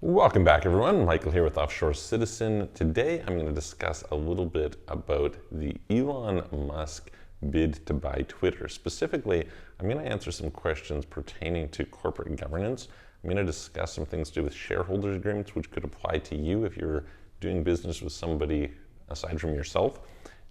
Welcome back, everyone. Michael here with Offshore Citizen. Today I'm going to discuss a little bit about the Elon Musk bid to buy Twitter. Specifically, I'm going to answer some questions pertaining to corporate governance. I'm going to discuss some things to do with shareholders agreements, which could apply to you if you're doing business with somebody aside from yourself.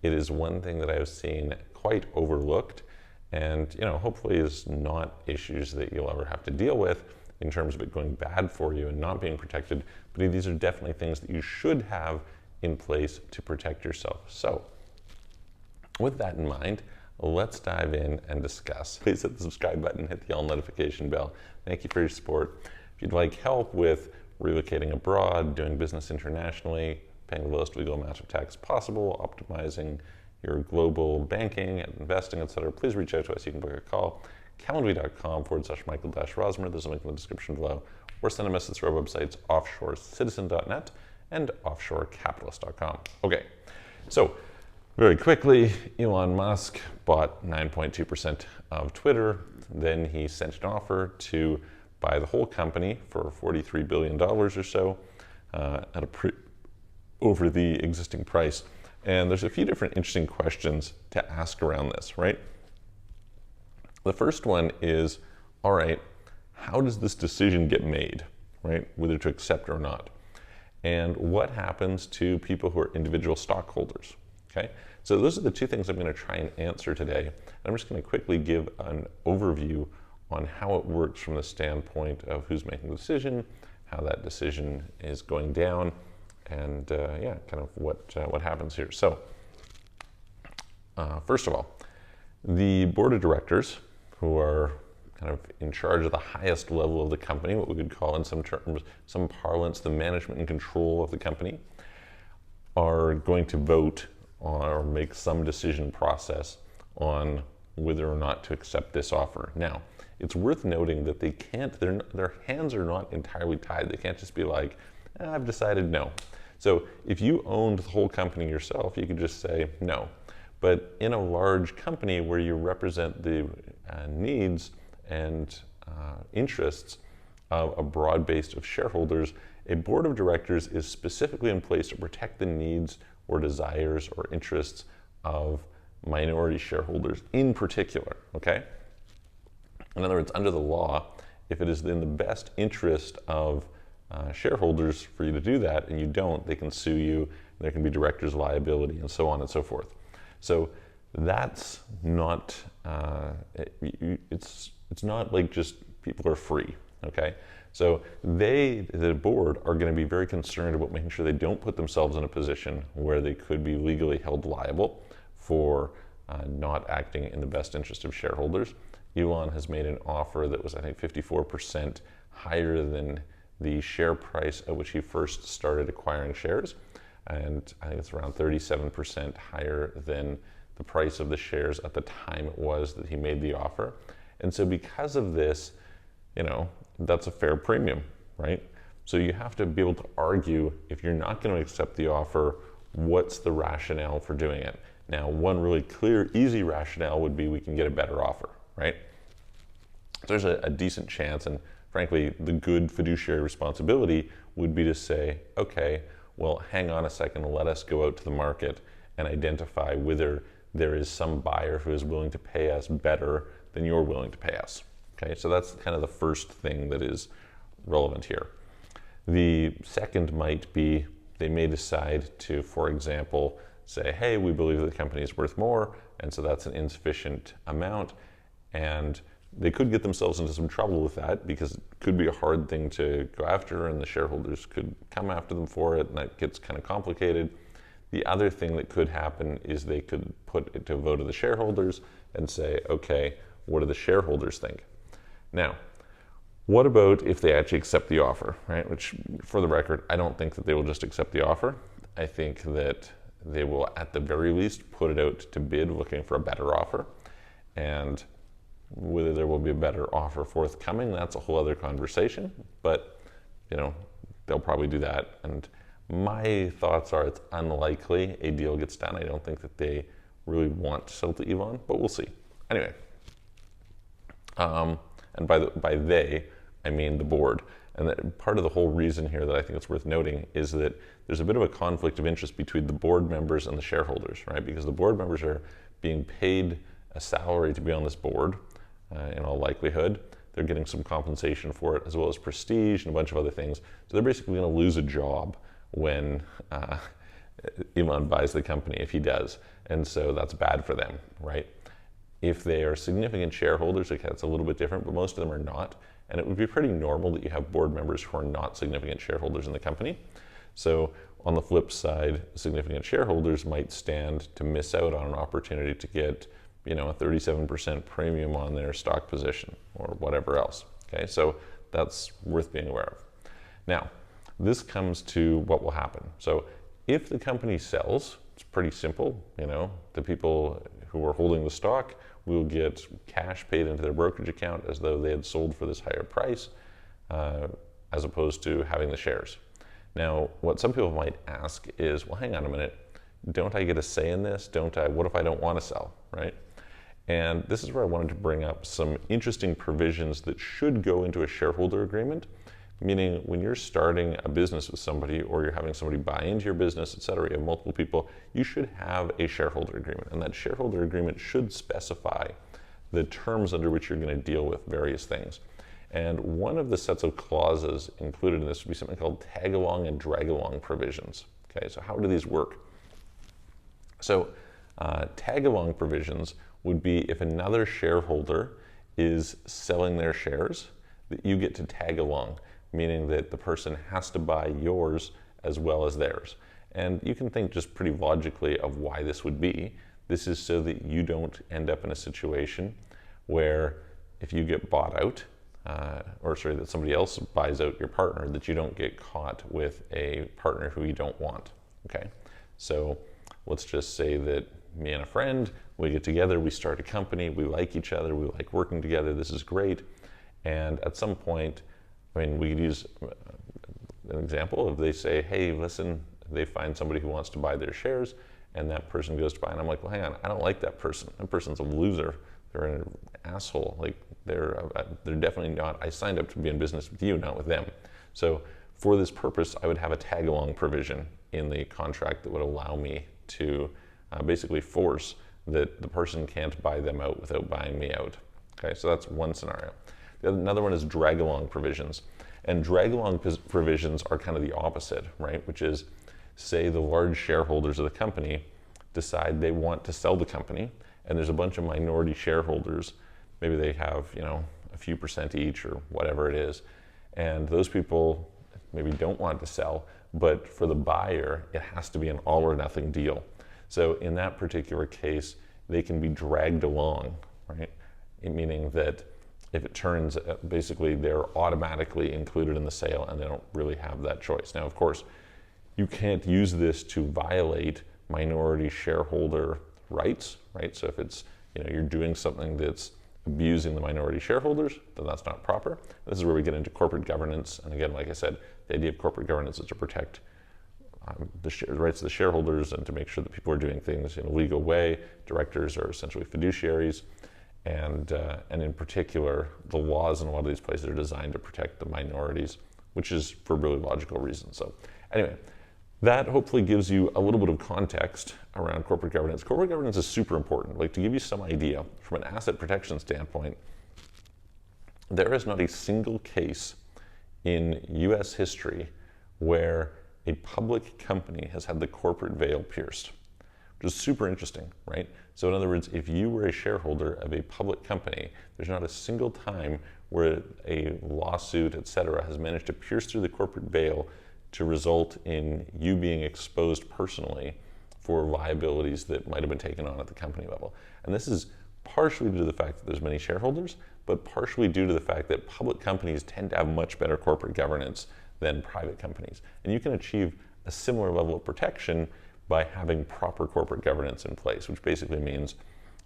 It is one thing that I've seen quite overlooked, and hopefully is not issues that you'll ever have to deal with in terms of it going bad for you and not being protected, but these are definitely things that you should have in place to protect yourself. So with that in mind, let's dive in and discuss. Please hit the subscribe button, hit the all notification bell. Thank you for your support. If you'd like help with relocating abroad, doing business internationally, paying the lowest legal amount of tax possible, optimizing your global banking and investing, etc., please reach out to us. You can book a call. Calendly.com/Michael-Rosmer. There's a link in the description below. Or send a message through our websites, offshorecitizen.net and offshorecapitalist.com. Okay, so very quickly, Elon Musk bought 9.2% of Twitter. Then he sent an offer to buy the whole company for $43 billion or so at over the existing price. And there's a few different interesting questions to ask around this, right? The first one is, all right, how does this decision get made, right? Whether to accept or not. And what happens to people who are individual stockholders, okay? So those are the two things I'm going to try and answer today. And I'm just going to quickly give an overview on how it works from the standpoint of who's making the decision, how that decision is going down, and kind of what happens here. So first of all, the board of directors, who are kind of in charge of the highest level of the company, what we could call in some terms, some parlance, the management and control of the company, are going to vote or make some decision process on whether or not to accept this offer. Now, it's worth noting that they can't, their hands are not entirely tied. They can't just be like, I've decided no. So if you owned the whole company yourself, you could just say no. But in a large company where you represent the needs and interests of a broad base of shareholders, a board of directors is specifically in place to protect the needs or desires or interests of minority shareholders in particular, okay? In other words, under the law, if it is in the best interest of shareholders for you to do that and you don't, they can sue you, there can be director's liability and so on and so forth. So that's not, it's not like just people are free, okay? So the board, are going to be very concerned about making sure they don't put themselves in a position where they could be legally held liable for not acting in the best interest of shareholders. Elon has made an offer that was, I think, 54% higher than the share price at which he first started acquiring shares. And I think it's around 37% higher than the price of the shares at the time it was that he made the offer. And so because of this, that's a fair premium, right? So you have to be able to argue, if you're not going to accept the offer, what's the rationale for doing it? Now, one really clear, easy rationale would be we can get a better offer, right? There's a decent chance, and frankly, the good fiduciary responsibility would be to say, okay, well, hang on a second, let us go out to the market and identify whether there is some buyer who is willing to pay us better than you're willing to pay us. Okay, so that's kind of the first thing that is relevant here. The second might be they may decide to, for example, say, hey, we believe that the company is worth more, and so that's an insufficient amount, and they could get themselves into some trouble with that because it could be a hard thing to go after and the shareholders could come after them for it, and that gets kind of complicated. The other thing that could happen is they could put it to a vote of the shareholders and say, okay, what do the shareholders think? Now, what about if they actually accept the offer, right? Which, for the record, I don't think that they will just accept the offer. I think that they will, at the very least, put it out to bid looking for a better offer. And whether there will be a better offer forthcoming, that's a whole other conversation, but they'll probably do that. And my thoughts are it's unlikely a deal gets done. I don't think that they really want to sell to Elon, but we'll see. Anyway, and by they, I mean the board. And that part of the whole reason here that I think it's worth noting is that there's a bit of a conflict of interest between the board members and the shareholders, right? Because the board members are being paid a salary to be on this board, in all likelihood. They're getting some compensation for it, as well as prestige and a bunch of other things. So they're basically going to lose a job when Elon buys the company, if he does. And so that's bad for them, right? If they are significant shareholders, okay, that's a little bit different, but most of them are not. And it would be pretty normal that you have board members who are not significant shareholders in the company. So on the flip side, significant shareholders might stand to miss out on an opportunity to get, a 37% premium on their stock position or whatever else. Okay, so that's worth being aware of. Now, this comes to what will happen. So if the company sells, it's pretty simple. The people who are holding the stock will get cash paid into their brokerage account as though they had sold for this higher price, as opposed to having the shares. Now, what some people might ask is, well, hang on a minute, don't I get a say in this? What if I don't want to sell, right? And this is where I wanted to bring up some interesting provisions that should go into a shareholder agreement, meaning when you're starting a business with somebody or you're having somebody buy into your business, et cetera, you have multiple people, you should have a shareholder agreement. And that shareholder agreement should specify the terms under which you're going to deal with various things. And one of the sets of clauses included in this would be something called tag-along and drag-along provisions. Okay, so how do these work? So tag-along provisions would be if another shareholder is selling their shares, that you get to tag along, meaning that the person has to buy yours as well as theirs. And you can think just pretty logically of why this would be. This is so that you don't end up in a situation where if you get bought out, that somebody else buys out your partner, that you don't get caught with a partner who you don't want, okay? So let's just say that me and a friend, we get together, we start a company, we like each other, we like working together, this is great. And at some point, we could use an example of they say, hey, listen, they find somebody who wants to buy their shares, and that person goes to buy, and I'm like, well, hang on, I don't like that person. That person's a loser. They're an asshole. Like, they're definitely not. I signed up to be in business with you, not with them. So for this purpose, I would have a tag-along provision in the contract that would allow me to basically force that the person can't buy them out without buying me out. Okay, so that's one scenario. Another one is drag-along provisions. And drag-along provisions are kind of the opposite, right? Which is, say the large shareholders of the company decide they want to sell the company, and there's a bunch of minority shareholders, maybe they have, a few percent each or whatever it is, and those people maybe don't want to sell, but for the buyer, it has to be an all or nothing deal. So in that particular case, they can be dragged along, right? Meaning that if it turns, basically they're automatically included in the sale and they don't really have that choice. Now, of course, you can't use this to violate minority shareholder rights, right? So if it's, you're doing something that's abusing the minority shareholders, then that's not proper. This is where we get into corporate governance. And again, like I said, the idea of corporate governance is to protect the rights of the shareholders and to make sure that people are doing things in a legal way. Directors are essentially fiduciaries. And in particular, the laws in a lot of these places are designed to protect the minorities, which is for really logical reasons. So anyway, that hopefully gives you a little bit of context around corporate governance. Corporate governance is super important. Like, to give you some idea, from an asset protection standpoint, there is not a single case in US history where a public company has had the corporate veil pierced, which is super interesting, right? So in other words, if you were a shareholder of a public company, there's not a single time where a lawsuit, et cetera, has managed to pierce through the corporate veil to result in you being exposed personally for liabilities that might have been taken on at the company level. And this is partially due to the fact that there's many shareholders, but partially due to the fact that public companies tend to have much better corporate governance than private companies. And you can achieve a similar level of protection by having proper corporate governance in place, which basically means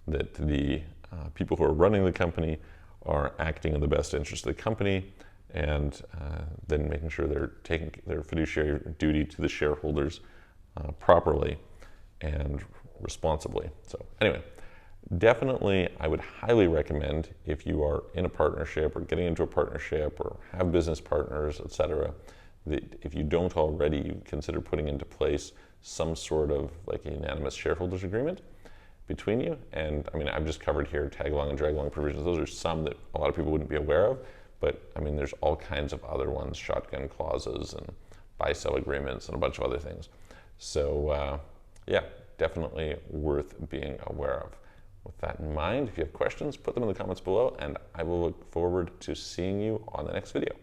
that the people who are running the company are acting in the best interest of the company, and then making sure they're taking their fiduciary duty to the shareholders properly and responsibly. So anyway, Definitely, I would highly recommend, if you are in a partnership or getting into a partnership or have business partners, etc., that if you don't already, you consider putting into place some sort of like a unanimous shareholders agreement between you. And I mean, I've just covered here tag along and drag along provisions. Those are some that a lot of people wouldn't be aware of, but I mean, there's all kinds of other ones, shotgun clauses and buy-sell agreements and a bunch of other things. So yeah, definitely worth being aware of. With that in mind, if you have questions, put them in the comments below, and I will look forward to seeing you on the next video.